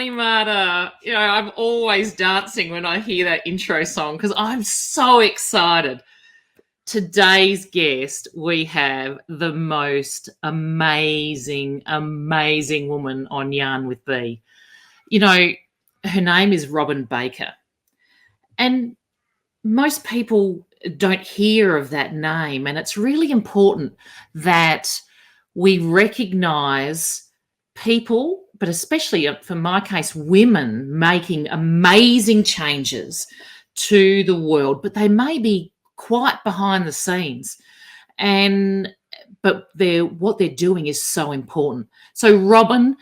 funny, Marta. I'm always dancing when I hear that intro song because I'm so excited. Today's guest, we have the most amazing, amazing woman on Yarn with Bee. Her name is Robyn Baker. And most people don't hear of that name. And it's really important that we recognise people, but especially for my case, women making amazing changes to the world, but they may be quite behind the scenes. But what they're doing is so important. So Robyn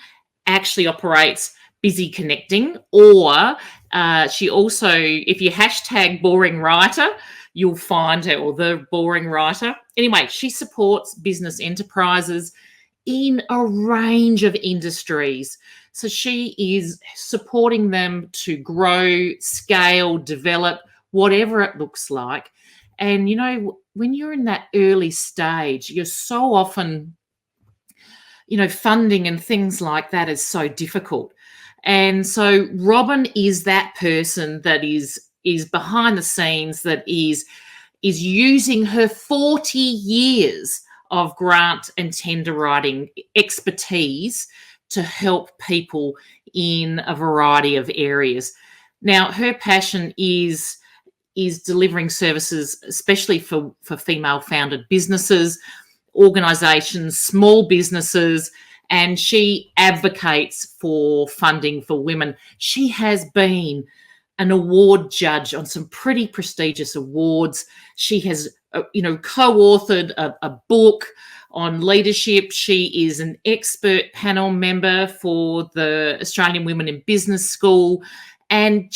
actually operates Busy Connecting, or she also, if you hashtag boring writer, you'll find her, or the boring writer. Anyway, she supports business enterprises in a range of industries. So she is supporting them to grow, scale, develop, whatever it looks like. And, when you're in that early stage, you're so often, funding and things like that is so difficult. And so Robyn is that person that is behind the scenes, that is using her 40 years of grant and tender writing expertise to help people in a variety of areas. Now, her passion is delivering services, especially for female-founded businesses, organisations, small businesses, and she advocates for funding for women. She has been an award judge on some pretty prestigious awards. She has, co-authored a book on leadership. She is an expert panel member for the Australian Women in Business School. And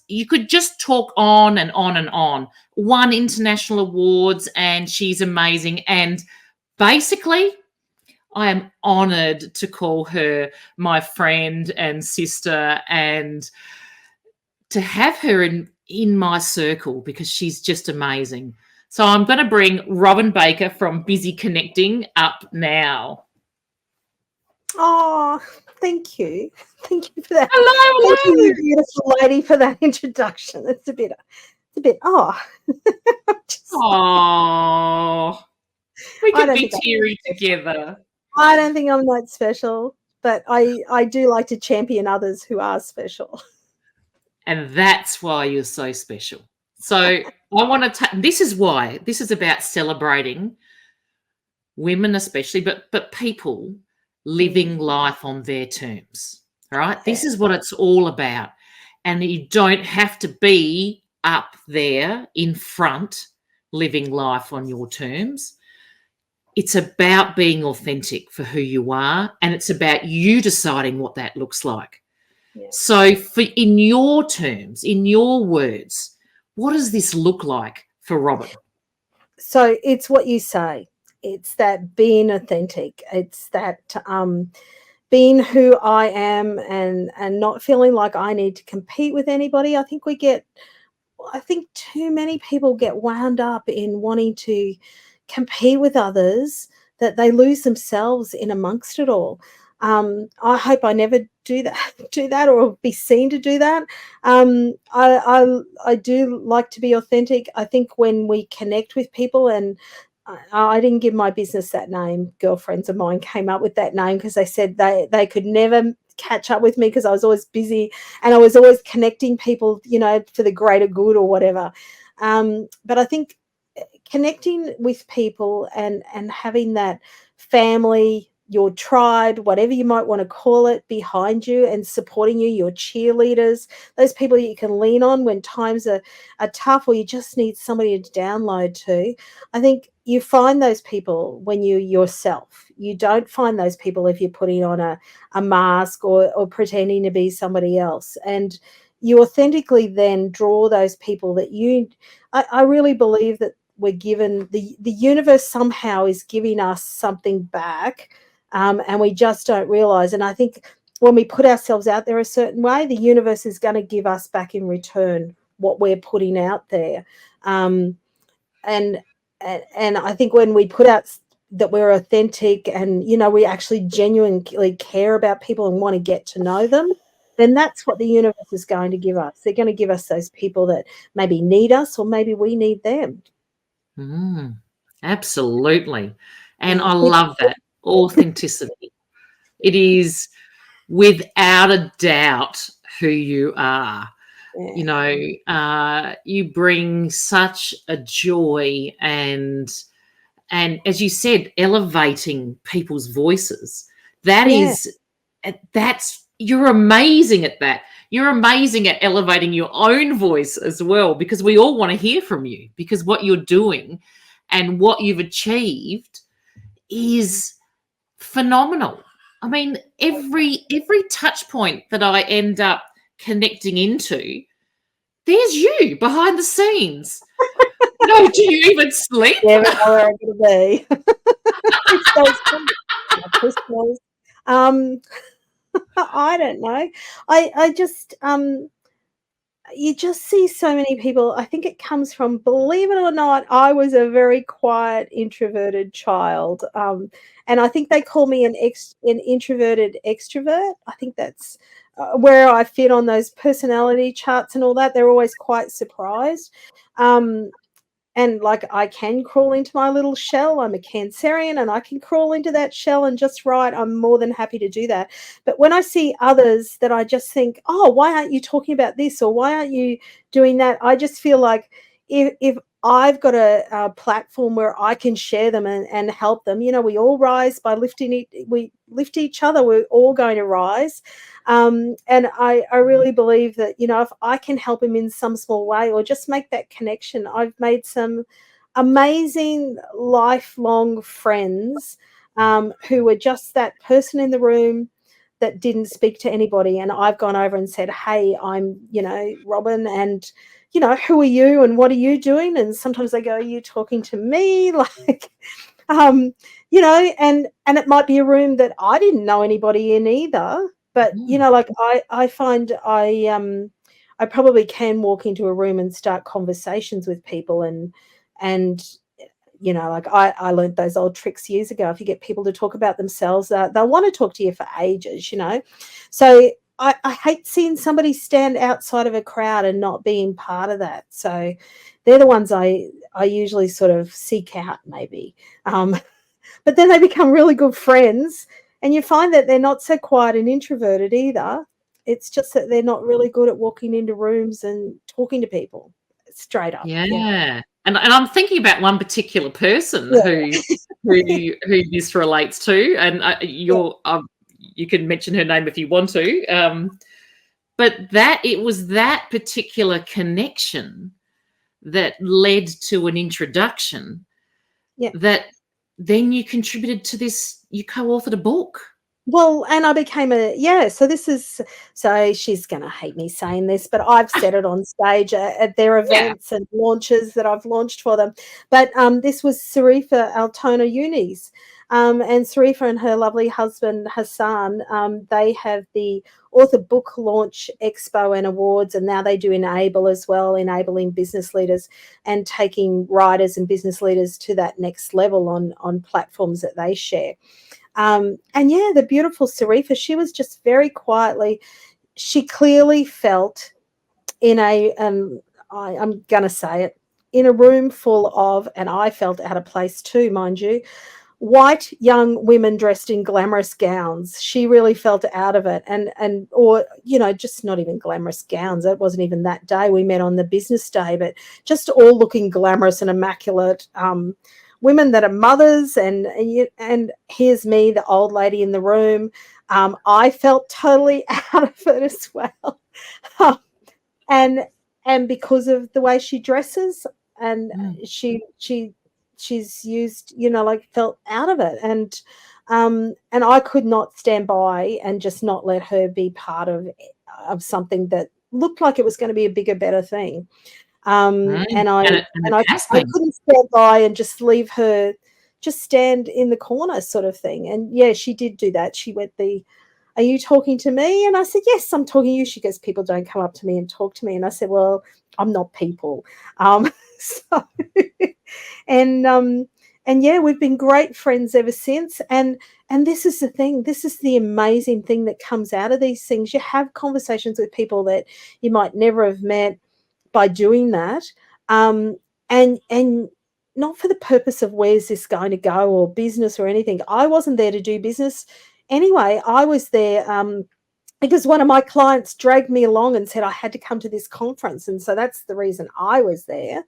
you could just talk on and on and on. Won international awards, and she's amazing. And basically, I am honoured to call her my friend and sister, and to have her in my circle because she's just amazing. So I'm going to bring Robyn Baker from Busy Connecting up now. Oh, thank you. Thank you for that. Hello. Thank you, beautiful lady, for that introduction. It's a bit, we could be teary together. I don't think I'm that special, but I do like to champion others who are special. And that's why you're so special. So I want to this is about celebrating women especially, but people living life on their terms. All right? This is what it's all about. And you don't have to be up there in front living life on your terms. It's about being authentic for who you are, and it's about you deciding what that looks like. Yeah. So in your terms, in your words, what does this look like for Robyn? So it's what you say. It's that being authentic. It's that being who I am and not feeling like I need to compete with anybody. I think too many people get wound up in wanting to compete with others that they lose themselves in amongst it all. I hope I never do that or be seen to do that. I do like to be authentic. I think when we connect with people, and I didn't give my business that name. Girlfriends of mine came up with that name because they said they could never catch up with me because I was always busy and I was always connecting people, for the greater good or whatever. But I think connecting with people and having that family, your tribe, whatever you might want to call it, behind you and supporting you, your cheerleaders, those people you can lean on when times are tough or you just need somebody to download to. I think you find those people when you're yourself. You don't find those people if you're putting on a mask or pretending to be somebody else. And you authentically then draw those people that I really believe that we're given, the universe somehow is giving us something back, and we just don't realize. And I think when we put ourselves out there a certain way, the universe is going to give us back in return what we're putting out there. And I think when we put out that we're authentic and, we actually genuinely care about people and want to get to know them, then that's what the universe is going to give us. They're going to give us those people that maybe need us, or maybe we need them. Absolutely. And I Yeah. love that authenticity. It is without a doubt who you are. You know, you bring such a joy and as you said, elevating people's voices. Yeah. That's you're amazing at that. You're amazing at elevating your own voice as well, because we all want to hear from you, because what you're doing and what you've achieved is phenomenal. I mean, every touch point that I end up connecting into, there's you behind the scenes. No, do you even sleep? Never know where I'm going to be. It's those Christmas. I don't know. I just you just see so many people. I think it comes from, believe it or not, I was a very quiet, introverted child, and I think they call me an introverted extrovert. I think that's where I fit on those personality charts and all that. They're always quite surprised. Um, and like, I can crawl into my little shell. I'm a Cancerian and I can crawl into that shell and just write. I'm more than happy to do that. But when I see others that I just think, oh, why aren't you talking about this, or why aren't you doing that? I just feel like if I've got a platform where I can share them and help them, we all rise by lifting. We lift each other. We're all going to rise. And I really believe that, if I can help him in some small way, or just make that connection, I've made some amazing lifelong friends, who were just that person in the room that didn't speak to anybody. And I've gone over and said, hey, I'm, Robyn, and, who are you and what are you doing? And sometimes they go, are you talking to me? Like, and it might be a room that I didn't know anybody in either. But, like, I find I probably can walk into a room and start conversations with people, and like, I learned those old tricks years ago. If you get people to talk about themselves, they'll want to talk to you for ages, So I hate seeing somebody stand outside of a crowd and not being part of that. So they're the ones I usually sort of seek out, maybe. But then they become really good friends, and you find that they're not so quiet and introverted either. It's just that they're not really good at walking into rooms and talking to people straight up. Yeah. And I'm thinking about one particular person Yeah. who this relates to, and Yeah. you can mention her name if you want to. But it was that particular connection that led to an introduction, Yeah. that then you contributed to this. You co-authored a book. Well, and I became so she's gonna hate me saying this, but I've said it on stage at their Yeah. events and launches that I've launched for them. But this was Sarifa Altona Unis. And Sarifa and her lovely husband Hassan, they have the Author Book Launch Expo and Awards, and now they do Enable as well, enabling business leaders and taking writers and business leaders to that next level on platforms that they share. And yeah, the beautiful Sarifa, she was just very quietly, she clearly felt in I'm going to say it, in a room full of, and I felt out of place too, mind you, white young women dressed in glamorous gowns. She really felt out of it, or just not even glamorous gowns. It wasn't even that day. We met on the business day, but just all looking glamorous and immaculate. Women that are mothers, and here's me, the old lady in the room. I felt totally out of it as well, and because of the way she dresses, and she's used, like, felt out of it, and I could not stand by and just not let her be part of something that looked like it was going to be a bigger, better thing. And I And it has I been. couldn't stand by and just leave her, just stand in the corner, sort of thing. And yeah, she did do that. She went, are you talking to me? And I said, yes, I'm talking to you. She goes, people don't come up to me and talk to me. And I said, well, I'm not people. So, and yeah, we've been great friends ever since. And this is the thing. This is the amazing thing that comes out of these things. You have conversations with people that you might never have met by doing that, and not for the purpose of where's this going to go or business or anything. I wasn't there to do business anyway. I was there because one of my clients dragged me along and said I had to come to this conference, and so that's the reason I was there.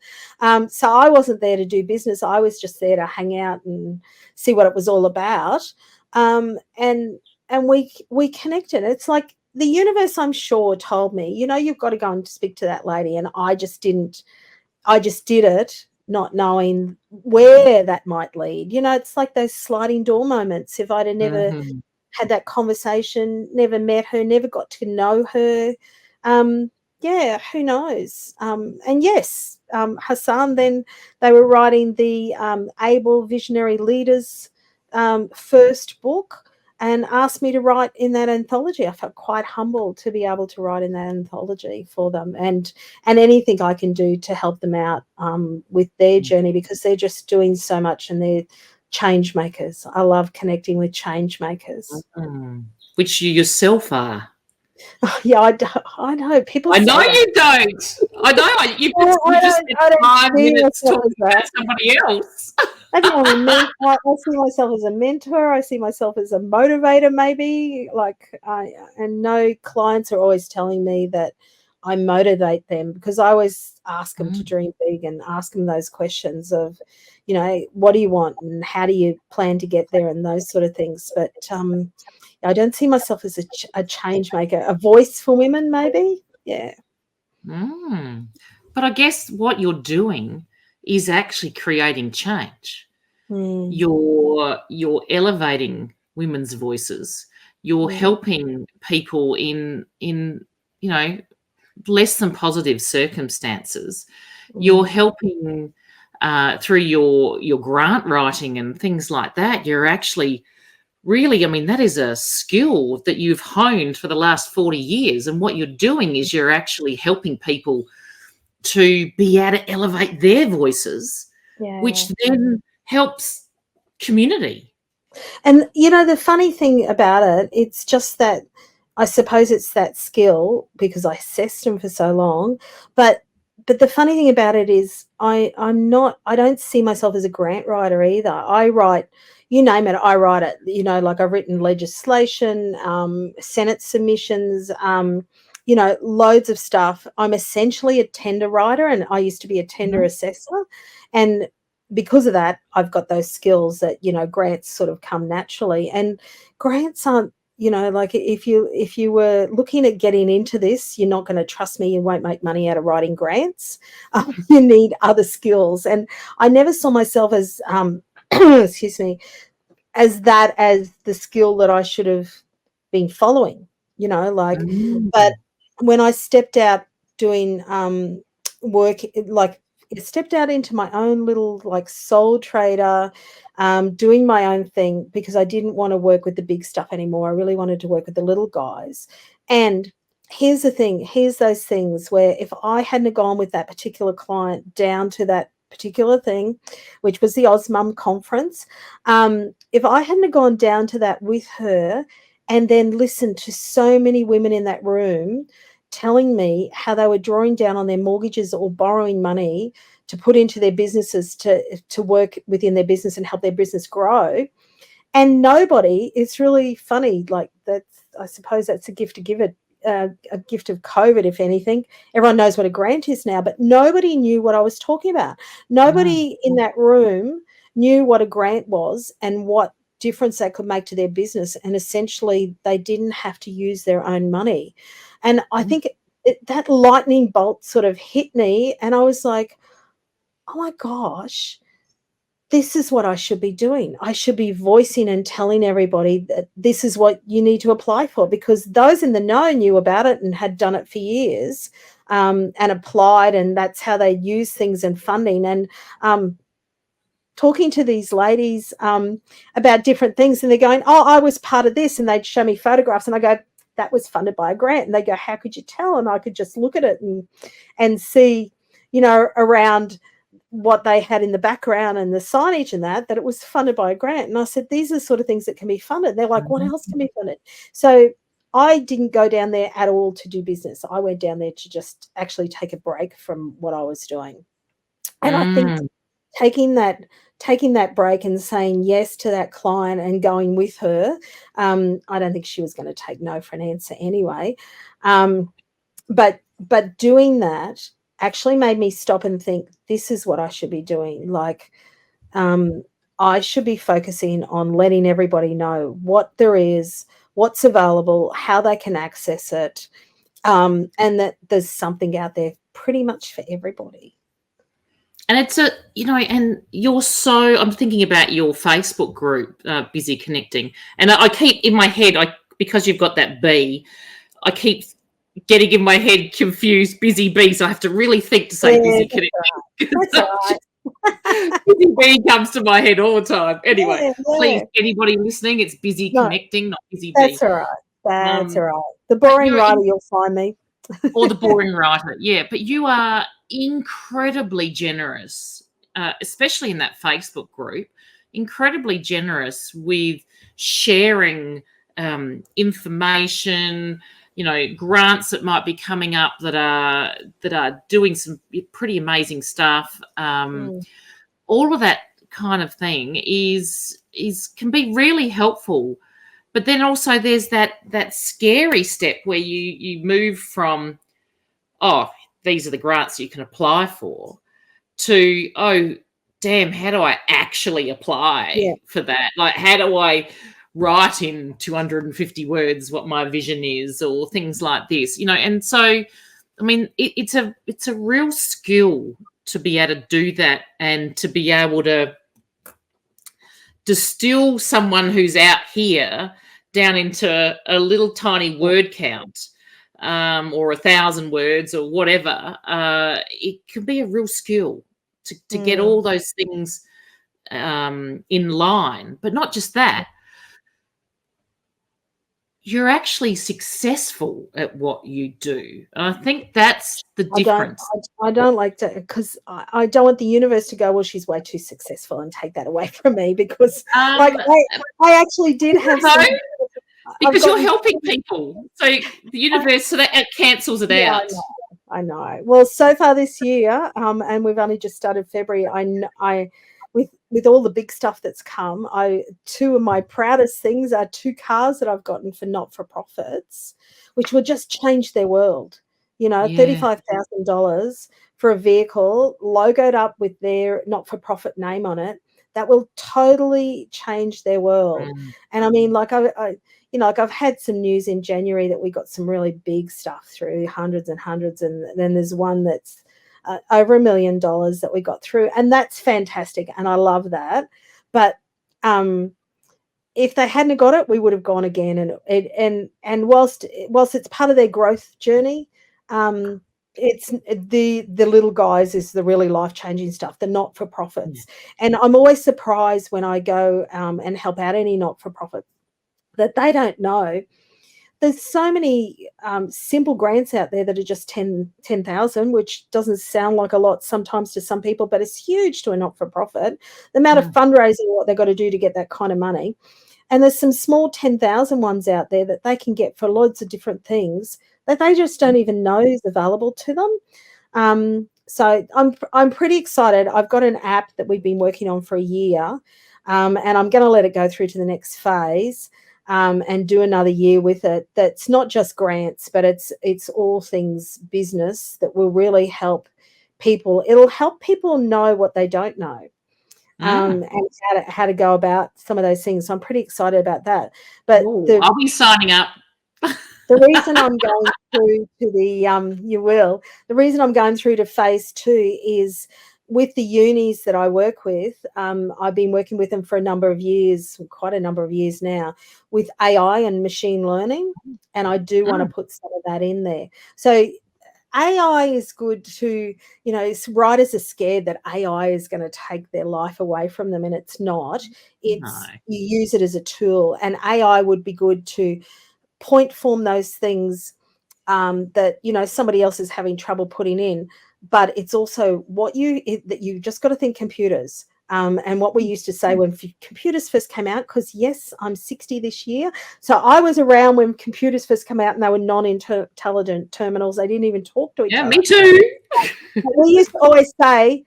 So I wasn't there to do business. I was just there to hang out and see what it was all about. And we connected. It's like the universe, I'm sure, told me, you've got to go and speak to that lady, and I just didn't. I just did it, not knowing where that might lead. It's like those sliding door moments. If I'd have never Mhm. had that conversation, never met her, never got to know her. Yeah, who knows? And yes, Hassan, then they were writing the Able Visionary Leaders first book and asked me to write in that anthology. I felt quite humbled to be able to write in that anthology for them, and anything I can do to help them out with their journey, because they're just doing so much and they're change makers. I love connecting with change makers. Mm. Which you yourself are. Yeah, I know. People I know say that. you don't. I know. You Well, just you just spent I don't 5 see minutes myself talking as that. about somebody else. I think I'm a mentor. I see myself as a mentor. I see myself as a motivator, maybe. And no, clients are always telling me that I motivate them, because I always ask them to Mm. dream big and ask them those questions of, what do you want and how do you plan to get there, and those sort of things. But I don't see myself as a change maker, a voice for women, maybe. Yeah. Mm. But I guess what you're doing is actually creating change. Mm, You're elevating women's voices. You're mm, helping people in you know less than positive circumstances. You're mm. helping through your grant writing and things like that. You're actually really, I mean, that is a skill that you've honed for the last 40 years. And what you're doing is you're actually helping people to be able to elevate their voices, which Yeah. then helps community. And the funny thing about it, it's just that I suppose it's that skill because I assessed them for so long. But the funny thing about it is I don't see myself as a grant writer either. I write, you name it, I write it. Like I've written legislation, Senate submissions, loads of stuff. I'm essentially a tender writer, and I used to be a tender Mhm. assessor. And because of that, I've got those skills that, grants sort of come naturally. And grants aren't, like if you were looking at getting into this, you're not going to trust me. You won't make money out of writing grants. You need other skills. And I never saw myself as, excuse me, as the skill that I should have been following, but Mm. when I stepped out doing work, like stepped out into my own little like sole trader, doing my own thing, because I didn't want to work with the big stuff anymore. I really wanted to work with the little guys. And here's the thing, here's those things where if I hadn't gone with that particular client down to that particular thing, which was the Osmum conference, if I hadn't gone down to that with her and then listened to so many women in that room telling me how they were drawing down on their mortgages or borrowing money to put into their businesses to work within their business and help their business grow. And nobody, it's really funny, like that's, I suppose that's a gift to give it, a gift of COVID, if anything. Everyone knows what a grant is now, but nobody knew what I was talking about. Mm. Nobody in that room knew what a grant was and what difference that could make to their business. And essentially, they didn't have to use their own money. And I think that lightning bolt sort of hit me, and I was like, oh my gosh, this is what I should be doing. I should be voicing and telling everybody that this is what you need to apply for, because those in the know knew about it and had done it for years, and applied, and that's how they use things and funding. And talking to these ladies about different things, and they're going, oh, I was part of this, and they'd show me photographs, and I go, that was funded by a grant. And they go, how could you tell? And I could just look at it and see, around what they had in the background and the signage and that it was funded by a grant. And I said, these are the sort of things that can be funded. They're like, what else can be funded? So I didn't go down there at all to do business. I went down there to just actually take a break from what I was doing. And I think taking that break and saying yes to that client and going with her, I don't think she was going to take no for an answer anyway. But doing that actually made me stop and think, this is what I should be doing. Like, I should be focusing on letting everybody know what there is, what's available, how they can access it, and that there's something out there pretty much for everybody. And it's and you're I'm thinking about your Facebook group, Busy Connecting. And I keep in my head, because you've got that B, I keep getting in my head confused, Busy Bee. So I have to really think to say Busy Connecting. That's all right. Busy Bee comes to my head all the time. Anyway, please, anybody listening, it's Busy Connecting, not Busy Bee. That's all right. That's all right. The boring writer, you'll find me. Or the boring writer, yeah. But you are incredibly generous, especially in that Facebook group, incredibly generous with sharing information, grants that might be coming up that are doing some pretty amazing stuff. All of that kind of thing can be really helpful. But then also there's that scary step where you move from, oh, these are the grants you can apply for, to, oh, damn, how do I actually apply for that? Like, how do I write in 250 words what my vision is, or things like this, And so, I mean, it's a real skill to be able to do that, and to be able to distill someone who's out here down into a little tiny word count, or 1,000 words or whatever. It can be a real skill to get all those things in line. But not just that, you're actually successful at what you do. And I think that's the difference. I don't like to, because I don't want the universe to go, well, she's way too successful, and take that away from me, because I actually did have some, because you're helping people. So the universe, so that it cancels it out. I know. Well, so far this year, and we've only just started February, I with all the big stuff that's come, two of my proudest things are 2 cars that I've gotten for not-for-profits, which will just change their world. $35,000 for a vehicle logoed up with their not-for-profit name on it, that will totally change their world. And I mean, like, I've had some news in January that we got some really big stuff through, hundreds and hundreds, and then there's one that's over $1 million that we got through, and that's fantastic, and I love that. But if they hadn't got it, we would have gone again. And whilst it's part of their growth journey, it's the little guys is the really life-changing stuff, the not-for-profits. And I'm always surprised when I go and help out any not-for-profit that they don't know. There's so many simple grants out there that are just 10,000, which doesn't sound like a lot sometimes to some people, but it's huge to a not-for-profit. The amount of fundraising, what they've got to do to get that kind of money. And there's some small 10,000 ones out there that they can get for loads of different things that they just don't even know is available to them. So I'm pretty excited. I've got an app that we've been working on for a year, and I'm going to let it go through to the next phase. And do another year with it. That's not just grants, but it's all things business that will really help people. It'll help people know what they don't know, and how to go about some of those things. So I'm pretty excited about that. But I'll be signing up. The reason I'm going through to the reason I'm going through to phase 2 is, with the unis that I work with, I've been working with them for quite a number of years now, with AI and machine learning, and I do want to put some of that in there. So AI is good to, writers are scared that AI is going to take their life away from them, and it's not. You use it as a tool, and AI would be good to point form those things that somebody else is having trouble putting in. but it's also that you just got to think computers. And what we used to say when computers first came out, because yes, I'm 60 this year, so I was around when computers first came out, and they were non-intelligent terminals. They didn't even talk to each Yeah, other. me too. But we used to always say,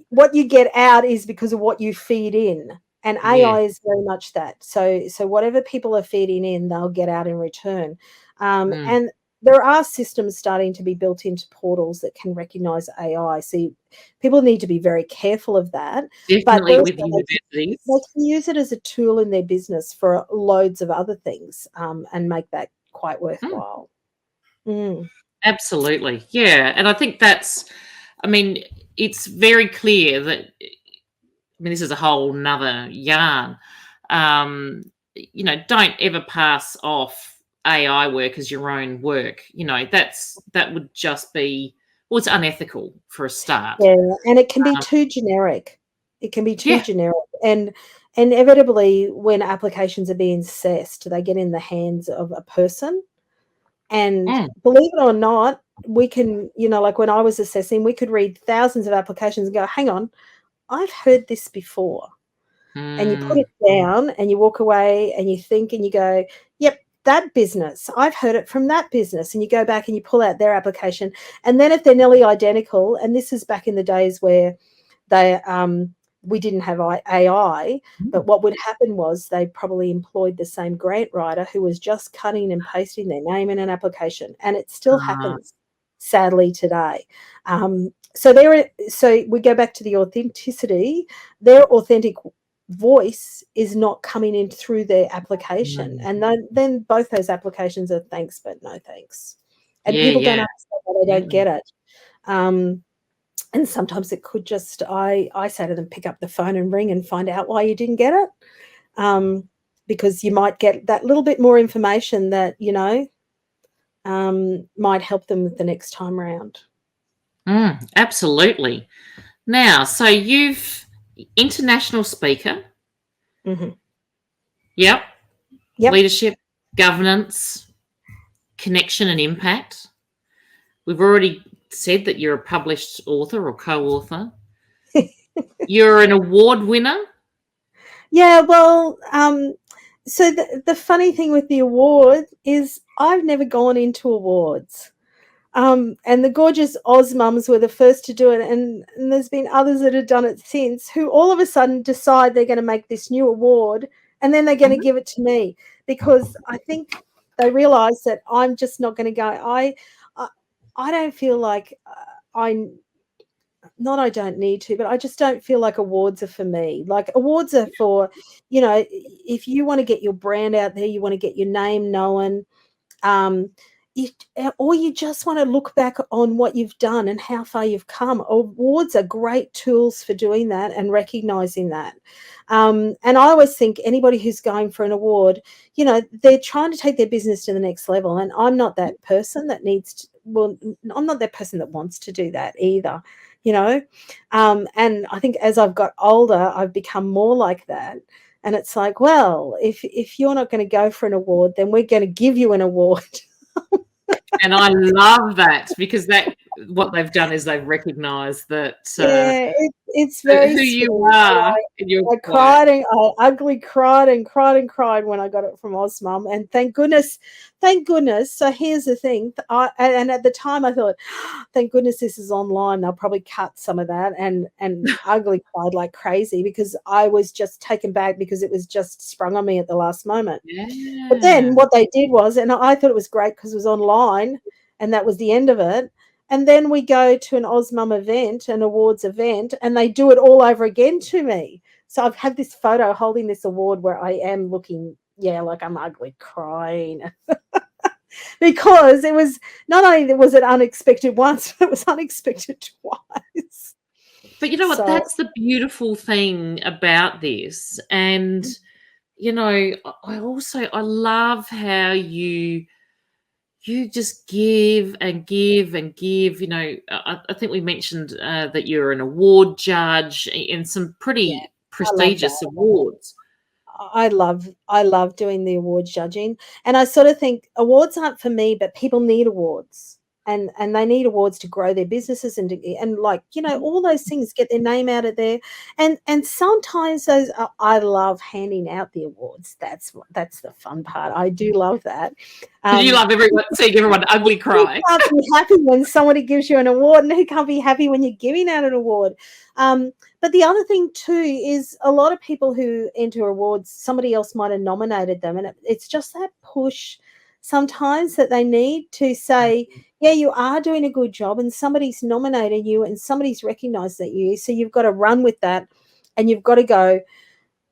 what you get out is because of what you feed in, and Yeah. AI is very much that. So whatever people are feeding in, they'll get out in return. Mm. And there are systems starting to be built into portals that can recognize AI. So people need to be very careful of that. But Definitely also with they universities. can use it as a tool in their business for loads of other things, and make that quite Mm. worthwhile. Mm. Absolutely. Yeah. And I think I mean, it's very clear that, I mean, this is a whole nother yarn. Don't ever pass off AI work as your own work. That would just be, well, it's unethical for a start. Yeah, and it can be Um, too generic. It can be too yeah. generic, and inevitably, when applications are being assessed, they get in the hands of a person. And Mm, believe it or not, we can, like when I was assessing, we could read thousands of applications and go, "Hang on, I've heard this before." And you put mm, it down and you walk away and you think and you go, "Yep, that business, I've heard it from that business." And you go back and you pull out their application. And then if they're nearly identical, and this is back in the days where they we didn't have AI, mm. but what would happen was they probably employed the same grant writer who was just cutting and pasting their name in an application, and it still Ah, happens, sadly, today. So we go back to the authenticity. Their authentic voice is not coming in through their application, mm. and then both those applications are thanks but no thanks, and Yeah, people don't yeah. understand why they don't Absolutely. get it. Um, and sometimes it could just, I say to them, pick up the phone and ring and find out why you didn't get it, because you might get that little bit more information that might help them the next time around. Absolutely. Now, so you've international speaker. Hmm. Yep. Yep. Leadership, governance, connection, and impact. We've already said that you're a published author or co-author. You're an award winner. Yeah, well, so the funny thing with the award is I've never gone into awards. And the gorgeous Oz mums were the first to do it, and there's been others that have done it since, who all of a sudden decide they're going to make this new award, and then they're going to Mhm. give it to me, because I think they realise that I'm just not going to go. I I don't feel like I not I don't need to, but I just don't feel like awards are for me. Like, awards are for, if you want to get your brand out there, you want to get your name known, um, you, or you just want to look back on what you've done and how far you've come. Awards are great tools for doing that and recognizing that. And I always think anybody who's going for an award, they're trying to take their business to the next level. And I'm not that person that needs to, well, I'm not that person that wants to do that either, you know. And I think as I've got older, I've become more like that. And it's like, well, if you're not going to go for an award, then we're going to give you an award. And I love that because what they've done is they've recognised that Yeah, it's very who you sweet. are in your I work. cried and I ugly cried and cried and cried when I got it from Ozmum, and thank goodness, thank goodness. So here's the thing, and at the time I thought, thank goodness this is online. They'll probably cut some of that, and ugly cried like crazy because I was just taken back because it was just sprung on me at the last moment. But then Yeah. what they did was, and I thought it was great because it was online, and that was the end of it. And then we go to an Ozmum event, an awards event, and they do it all over again to me. So I've had this photo holding this award where I am looking, yeah, like I'm ugly crying. Because it was, not only was it unexpected once, but it was unexpected twice. But you know what? So That's the beautiful thing about this. And, I love how you just give and give and give. I think we mentioned that you're an award judge in some yeah, pretty I love prestigious that. awards. I love doing the awards judging. And I sort of think awards aren't for me, but people need awards. and they need awards to grow their businesses and like, you know, all those things, get their name out of there. And sometimes those I love handing out the awards. That's the fun part. I do love that. You love seeing everyone ugly cry. Who can't be happy when somebody gives you an award, and who can't be happy when you're giving out an award? But the other thing too is a lot of people who enter awards, somebody else might have nominated them, and it's just that push sometimes that they need to say, yeah, you are doing a good job, and somebody's nominated you, and somebody's recognized that you. So you've got to run with that, and you've got to go,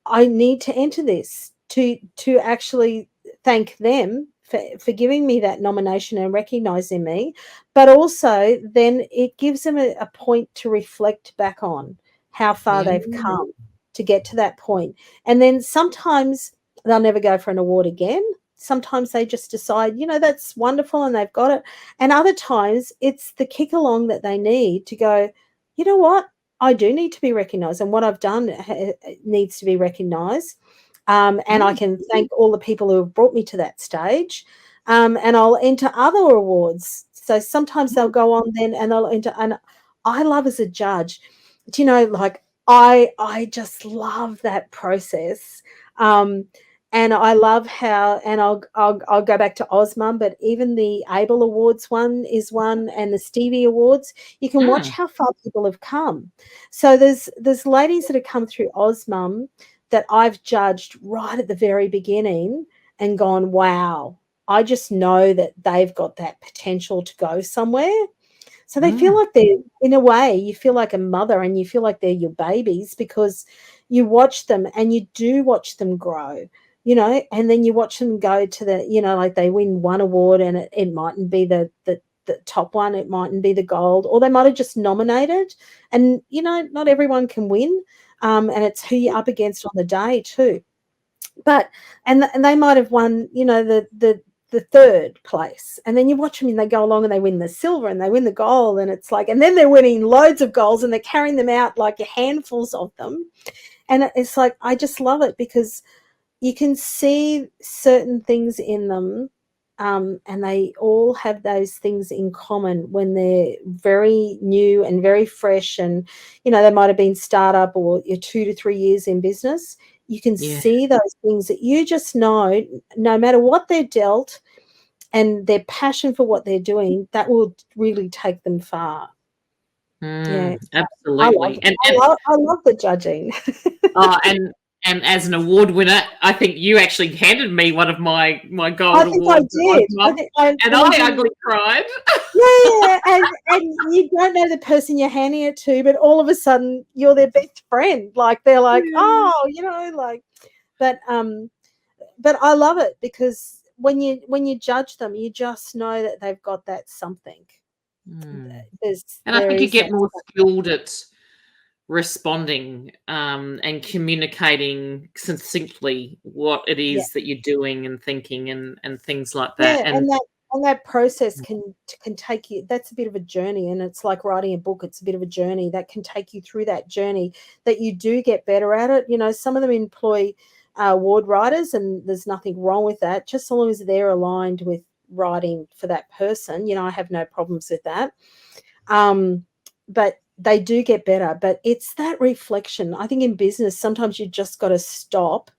I need to enter this to actually thank them for giving me that nomination and recognizing me. But also then it gives them a point to reflect back on how far they've come to get to that point. And then sometimes they'll never go for an award again. Sometimes they just decide, you know, that's wonderful and they've got it. And other times it's the kick along that they need to go, you know what? I do need to be recognised, and what I've done needs to be recognised. And I can thank all the people who have brought me to that stage. And I'll enter other awards. So sometimes they'll go on then and they'll enter. And I love as a judge, do you know, like I just love that process. And I love how, and I'll go back to Osmum, but even the Able Awards one is one, and the Stevie Awards, you can watch how far people have come. So there's ladies that have come through Osmum that I've judged right at the very beginning and gone, wow, I just know that they've got that potential to go somewhere. So they feel like they're, in a way, you feel like a mother and you feel like they're your babies, because you watch them and you do watch them grow, you know, and then you watch them go to the, you know, like they win one award and it mightn't be the top one, it mightn't be the gold, or they might have just nominated. And, you know, not everyone can win. And it's who you're up against on the day too. But, and they might have won, you know, the third place, and then you watch them and they go along and they win the silver and they win the gold, and it's like, and then they're winning loads of golds and they're carrying them out like handfuls of them. And it's like, I just love it because you can see certain things in them, and they all have those things in common when they're very new and very fresh, and, you know, they might have been startup or you're 2 to 3 years in business. You can see those things that you just know, no matter what they're dealt and their passion for what they're doing, that will really take them far. Yeah, Absolutely. I love the judging. And as an award winner, I think you actually handed me one of my gold I think awards. I did. And I ugly cried. Yeah, and you don't know the person you're handing it to, but all of a sudden you're their best friend. Like they're like, oh, you know, like, but I love it because when you judge them, you just know that they've got that something. And I think you get more skilled at responding and communicating succinctly what it is that you're doing and thinking and things like that. Yeah, and that process can take you. That's a bit of a journey, and it's like writing a book. It's a bit of a journey that can take you through that journey. That you do get better at it. You know, some of them employ award writers, and there's nothing wrong with that. Just so long as they're aligned with writing for that person, you know, I have no problems with that. But they do get better. But it's that reflection. I think in business, sometimes you just got to stop.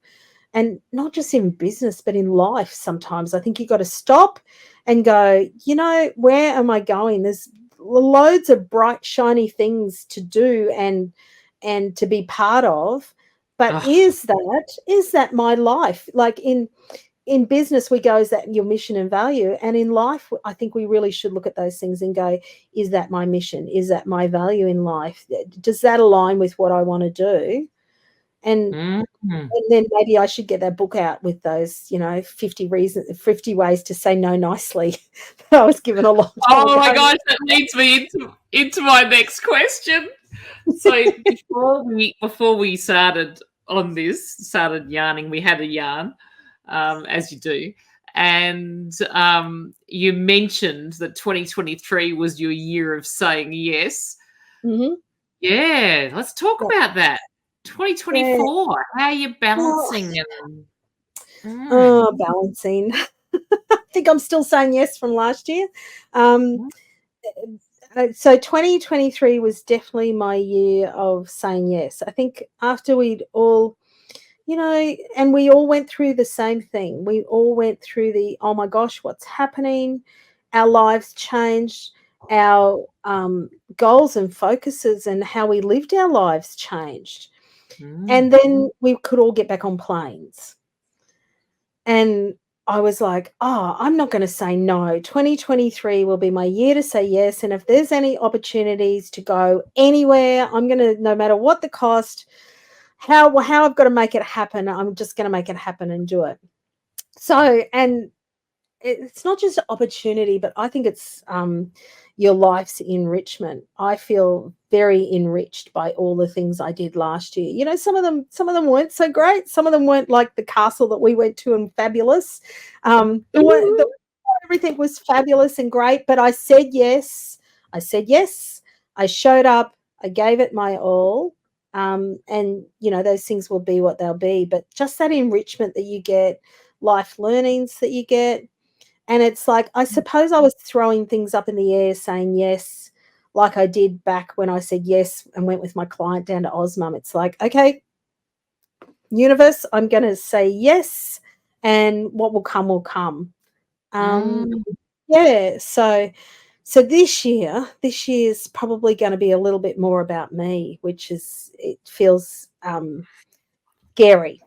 And not just in business, but in life sometimes. I think you've got to stop and go, you know, where am I going? There's loads of bright, shiny things to do and to be part of. But is that my life? Like in business, we go, is that your mission and value? And in life, I think we really should look at those things and go, is that my mission? Is that my value in life? Does that align with what I want to do? And then maybe I should get that book out with those, you know, 50 ways to say no nicely that I was given a long time ago. My gosh, that leads me into my next question. So before we started yarning, we had a yarn, as you do. And you mentioned that 2023 was your year of saying yes. Mm-hmm. Yeah, let's talk about that. 2024, how are you balancing it? Balancing. think I'm still saying yes from last year. So 2023 was definitely my year of saying yes. I think after we'd all, and we all went through the same thing. We all went through the, oh my gosh, what's happening? Our lives changed. Our goals and focuses and how we lived our lives changed. And then we could all get back on planes. And I was like, oh, I'm not going to say no. 2023 will be my year to say yes. And if there's any opportunities to go anywhere, I'm going to, no matter what the cost, how I've got to make it happen, I'm just going to make it happen and do it. So, and it's not just opportunity, but I think it's your life's enrichment. I feel very enriched by all the things I did last year. Some of them weren't so great. Some of them weren't like the castle that we went to and fabulous. Everything was fabulous and great, but I said yes. I showed up. I gave it my all. And those things will be what they'll be. But just that enrichment that you get, life learnings that you get. And it's like, I suppose I was throwing things up in the air saying yes, like I did back when I said yes and went with my client down to Osmum. It's like, okay, universe, I'm going to say yes, and what will come will come. Yeah, so this year's probably going to be a little bit more about me, which is, it feels scary.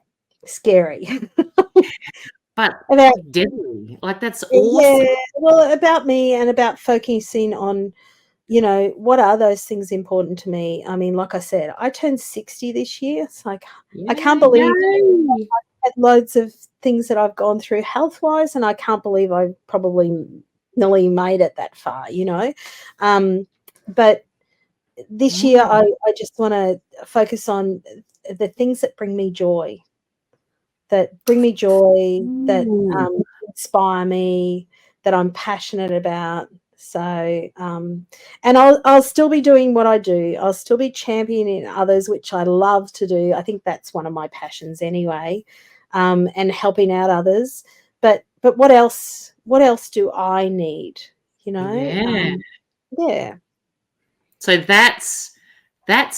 But About, deadly. Like, that's yeah, awesome. well, about me and about focusing on, what are those things important to me? I mean, like I said, I turned 60 this year. It's like, I can't believe Yay. I've had loads of things that I've gone through health-wise, and I can't believe I probably nearly made it that far, But this year I just want to focus on the things that bring me joy, that inspire me, that I'm passionate about. So, and I'll still be doing what I do. I'll still be championing others, which I love to do. I think that's one of my passions anyway, and helping out others. But what else? What else do I need? Yeah. Yeah. So that's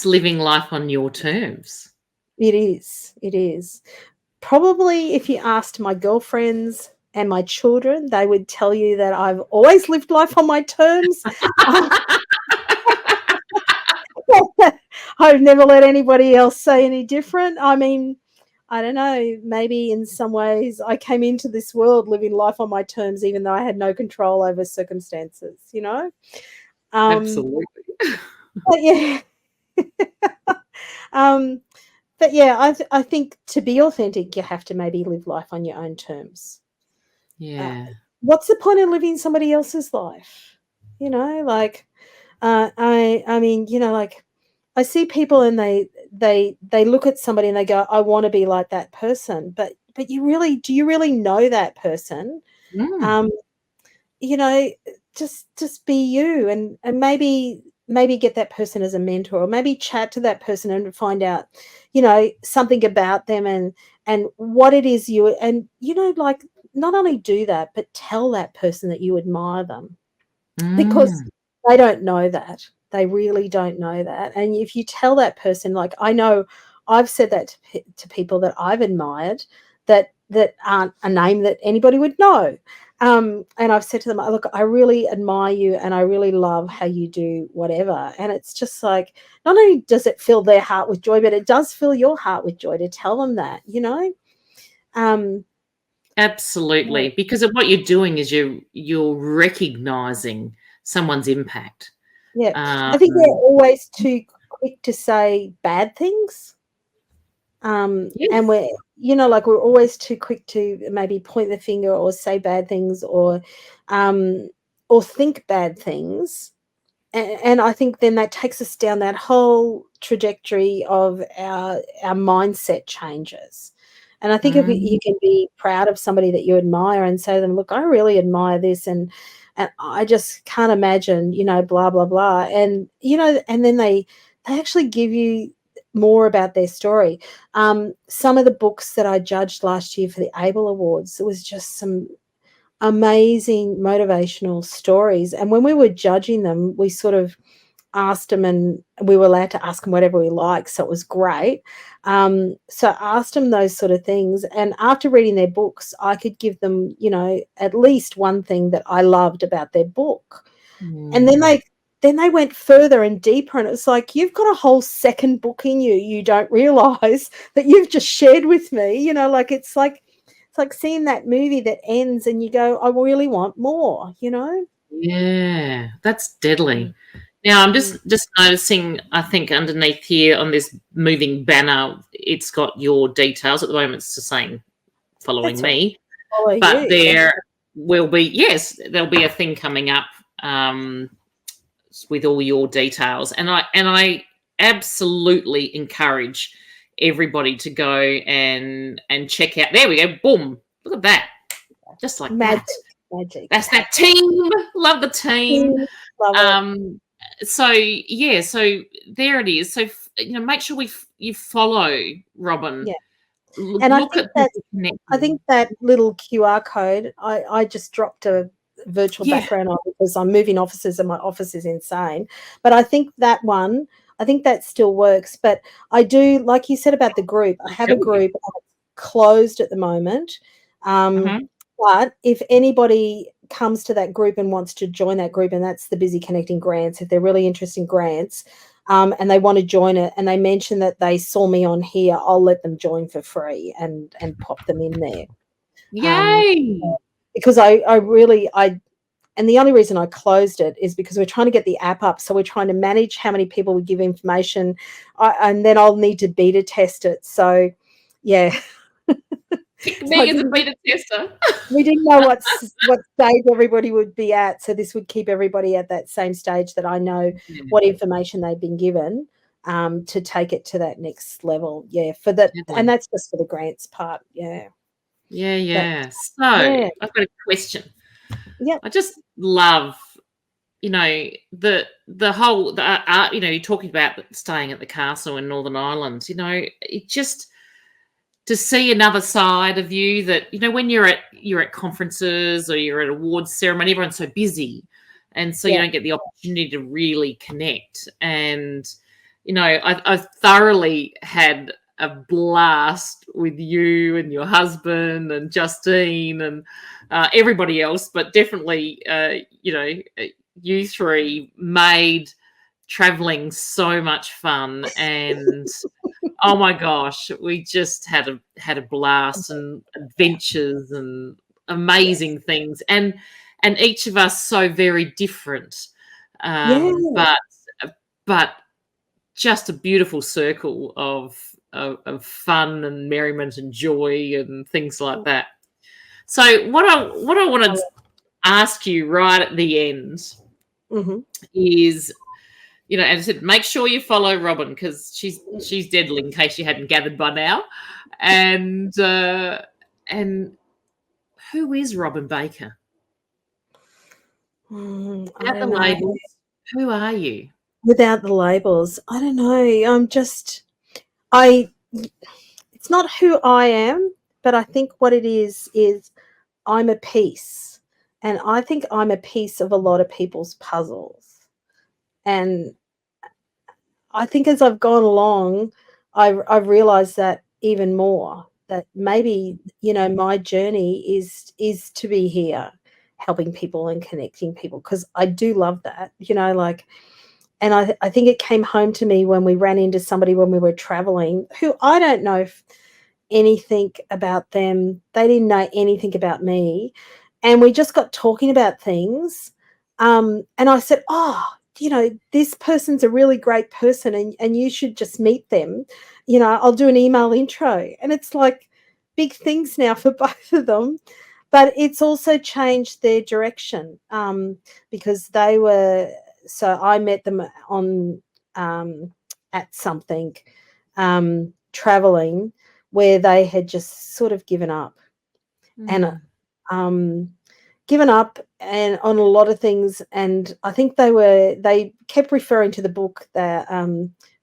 living life on your terms. It is. It is. Probably if you asked my girlfriends and my children, they would tell you that I've always lived life on my terms. I've never let anybody else say any different. I mean, I don't know, maybe in some ways I came into this world living life on my terms, even though I had no control over circumstances, Absolutely. But yeah. But yeah, I think to be authentic, you have to maybe live life on your own terms. Yeah. What's the point of living somebody else's life? Like, I mean, like, I see people and they look at somebody and they go, I want to be like that person. But do you really know that person? You know, just be you, and maybe get that person as a mentor, or maybe chat to that person and find out, something about them and what it is like, not only do that, but tell that person that you admire them, because they don't know that. They really don't know that. And if you tell that person, like, I know I've said that to people that I've admired that aren't a name that anybody would know. And I've said to them, look, I really admire you and I really love how you do whatever. And it's just like, not only does it fill their heart with joy, but it does fill your heart with joy to tell them that, Absolutely. Yeah. Because of what you're doing is you're recognizing someone's impact. Yeah. I think we're always too quick to say bad things. Yes. And we're, like, we're always too quick to maybe point the finger or say bad things or think bad things. And I think then that takes us down that whole trajectory of our mindset changes. And I think if you can be proud of somebody that you admire and say to them, look, I really admire this, and I just can't imagine, blah, blah, blah. And, and then they actually give you more about their story. Some of the books that I judged last year for the Able Awards, it was just some amazing motivational stories. And when we were judging them, we sort of asked them, and we were allowed to ask them whatever we liked, so it was great. So I asked them those sort of things, and after reading their books, I could give them, at least one thing that I loved about their book. And then they went further and deeper, and it's like, you've got a whole second book in you. You don't realize that you've just shared with me, like it's like seeing that movie that ends and you go, I really want more. Yeah, that's deadly. Mm, Now I'm mm. just noticing, I think underneath here on this moving banner, it's got your details. At the moment, it's just saying following That's all. me, Follow but you. Yeah. there will be, yes, there'll be a thing coming up with all your details, and I absolutely encourage everybody to go and check out. There we go. Boom! Look at that, just like Magic. that. Magic. That's that team. Love the team. Love it. So yeah, so there it is. So make sure you follow Robyn. Yeah. Look, And I look think at that people I connecting. think that little QR code, I just dropped a virtual Yeah. background on because I'm moving offices and my office is insane. But I think that one, I think that still works. But I do, like you said about the group, I have a Tell you. group closed at the moment. Um, Mhm. but if anybody comes to that group and wants to join that group, and that's the Busy Connecting Grants, if they're really interested in grants, and they want to join it, and they mention that they saw me on here, I'll let them join for free and pop them in there. Um, Yay! because I really, and the only reason I closed it is because we're trying to get the app up. So we're trying to manage how many people we give information, and then I'll need to beta test it. So yeah. Pick So I me as a didn't beta tester. we didn't know what stage everybody would be at. So this would keep everybody at that same stage that I know Yeah, what information they've been given, to take it to that next level. Yeah, for that, and deadly. that's just for the grants part. Yeah, Yeah, but yeah. So yeah, I've got a question. yep, I just love, the whole you're talking about staying at the castle in Northern Ireland. It just to see another side of you that when you're at conferences or you're at awards ceremony, everyone's so busy, and so you yeah, don't get the opportunity to really connect. And I've thoroughly had a blast with you and your husband and Justine and everybody else, but definitely you three made traveling so much fun. And oh my gosh, we just had a blast and adventures and yes, amazing things, and each of us so very different, yeah, but just a beautiful circle of fun and merriment and joy and things like that. So what I want to ask you right at the end mm-hmm. is, as I said, make sure you follow Robyn because she's deadly. In case you hadn't gathered by now, and who is Robyn Baker? I Without the don't know. labels, who are you? Without the labels, I don't know. I. It's not who I am, but I think what it is I'm a piece, and I think I'm a piece of a lot of people's puzzles. And I think as I've gone along, I've realized that even more, that maybe, my journey is to be here helping people and connecting people, because I do love that, like, and I think it came home to me when we ran into somebody when we were traveling, who I don't know if anything about them. They didn't know anything about me. And we just got talking about things. And I said, oh, this person's a really great person, and you should just meet them. I'll do an email intro. And it's like big things now for both of them. But it's also changed their direction, because so I met them on, at something, traveling, where they had just sort of and Mm, um, given up and on a lot of things. And I think they kept referring to the book that,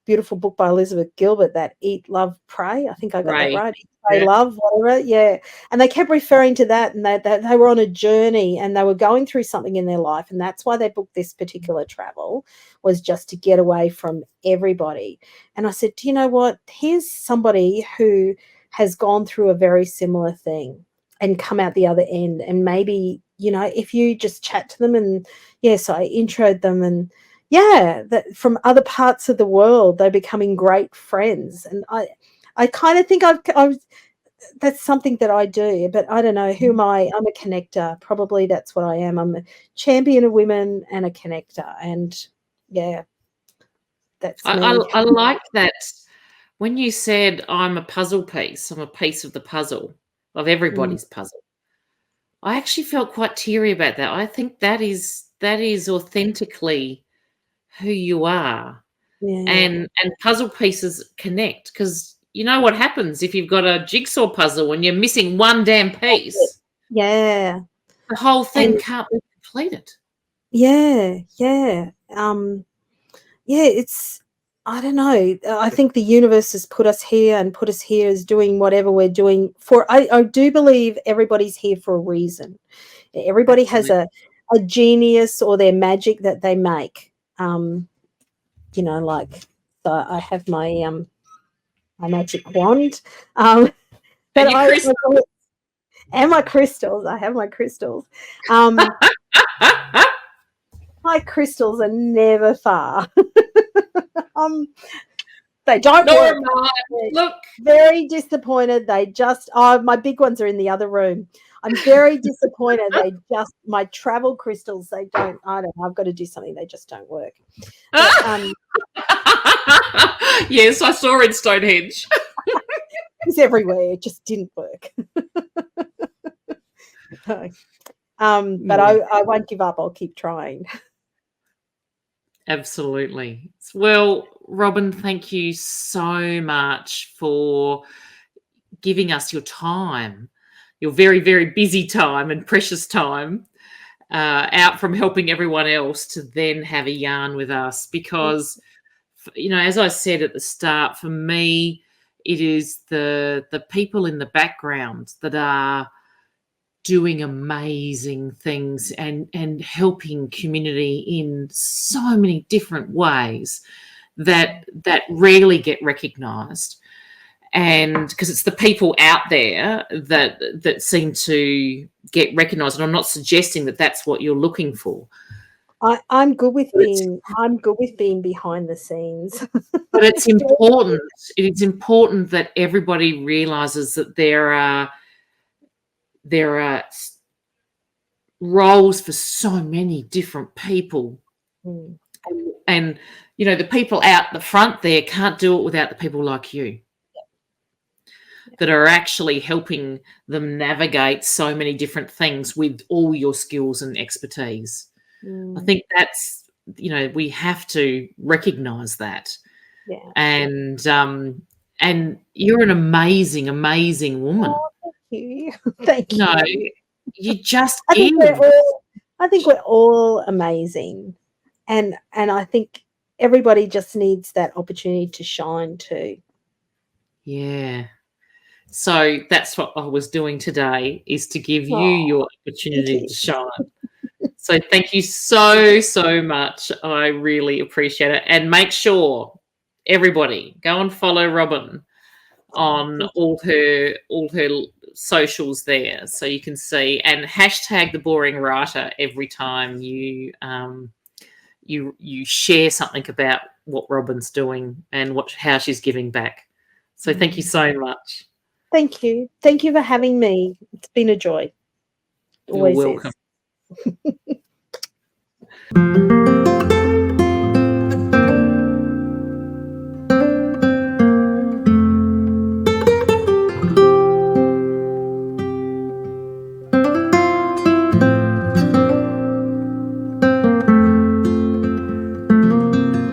beautiful book by Elizabeth Gilbert, that Eat, Love, Pray. I think I got that Right. right. Eat, Pray, Love, whatever. Yeah. And they kept referring to that, and that they were on a journey and they were going through something in their life. And that's why they booked this particular travel, was just to get away from everybody. And I said, do you know what? Here's somebody who has gone through a very similar thing and come out the other end. And maybe, you know, if you just chat to them, and yes, I introed them, and yeah, that from other parts of the world, they're becoming great friends. And I kind of think that's something that I do, but I don't know, who am I? I'm a connector. Probably that's what I am. I'm a champion of women and a connector. And yeah, that's me. I like that. When you said I'm a puzzle piece, I'm a piece of the puzzle, of everybody's puzzle. I actually felt quite teary about that. I think that is authentically who you are. Yeah. And puzzle pieces connect, because you know what happens if you've got a jigsaw puzzle and you're missing one damn piece. Yeah. The whole thing And can't be completed. yeah, yeah. Yeah, it's, I don't know. I think the universe has put us here and put us here as doing whatever we're doing for. I do believe everybody's here for a reason. Everybody has Absolutely. a genius or their magic that they make. You know, like, so I have my magic wand. But And your crystal. and my crystals. I have my crystals. My crystals are never far. They don't work. Look. Very disappointed. They just, my big ones are in the other room. I'm very disappointed. My travel crystals, I don't know. I've got to do something. They just don't work. But, yes, I saw in Stonehenge. it's everywhere. It just didn't work. But I won't give up. I'll keep trying. Absolutely. Well, Robyn, thank you so much for giving us your time, your very, very busy time and precious time, out from helping everyone else to then have a yarn with us. Because, you know, as I said at the start, for me, it is the people in the background that are doing amazing things and helping community in so many different ways that rarely get recognised. And because it's the people out there that seem to get recognised, and I'm not suggesting that that's what you're looking for. I'm good with being behind the scenes. But it's important. It is important that everybody realises that there are roles for so many different people. And you know, the people out the front there can't do it without the people like you that are actually helping them navigate so many different things with all your skills and expertise. I think that's, you know, we have to recognise that. Yeah. And you're an amazing, amazing woman. Oh, thank you. Thank you. No, you just I think we're all amazing. And I think everybody just needs that opportunity to shine too. Yeah. So that's what I was doing today, is to give you your opportunity to shine. So thank you so, so much. I really appreciate it. And make sure, everybody, go and follow Robyn on all her socials there, so you can see, and hashtag the boring writer every time you share something about what Robyn's doing and how she's giving back. So thank you so much. Thank you. Thank you for having me. It's been a joy. Always. You're welcome. Is.